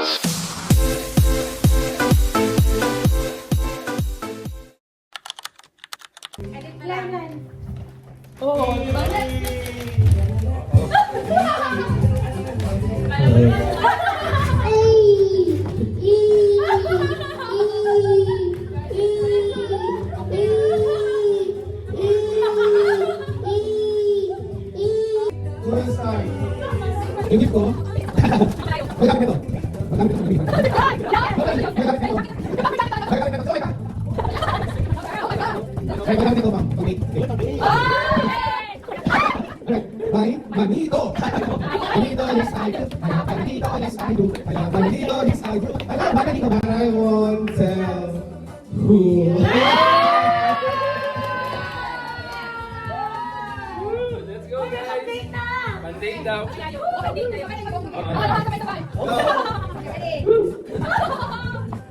Edit mo lang. Oo. Yung ko, magamit ito. Magamit ito. Ay, magamit ito, ma'am. Manito. Manito, yes, I do. Manito, yes, I do. Manito, yes, I do. Manito, I won't tell who. Let's go, guys. Mandate daw.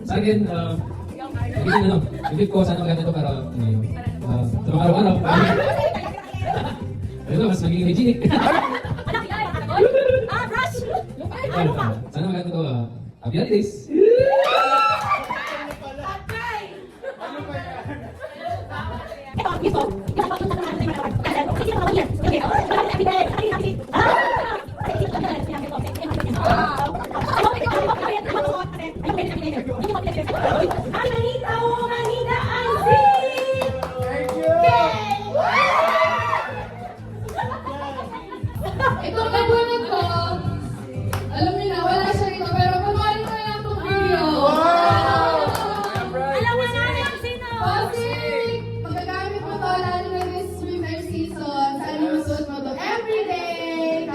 Sa akin, yung ko sana maganda ito para sa mga araw-araw. Ito, mas magiging hygienic. Sana maganda ito. Happy holidays! Itong nagulat ko, alam niyo na, wala siya rito, pero panoorin ko lang itong video. Alam mo namin sino? Kasi, magagamit mo to lalo na this winter season. Saan mo suot mo to everyday.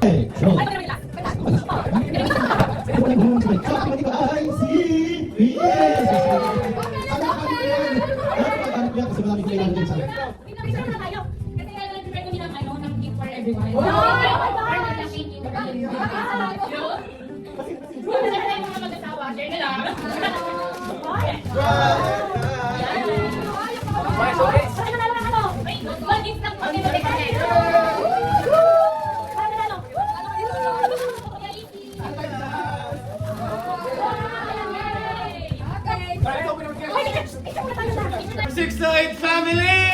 Hey, so, Six to eight family!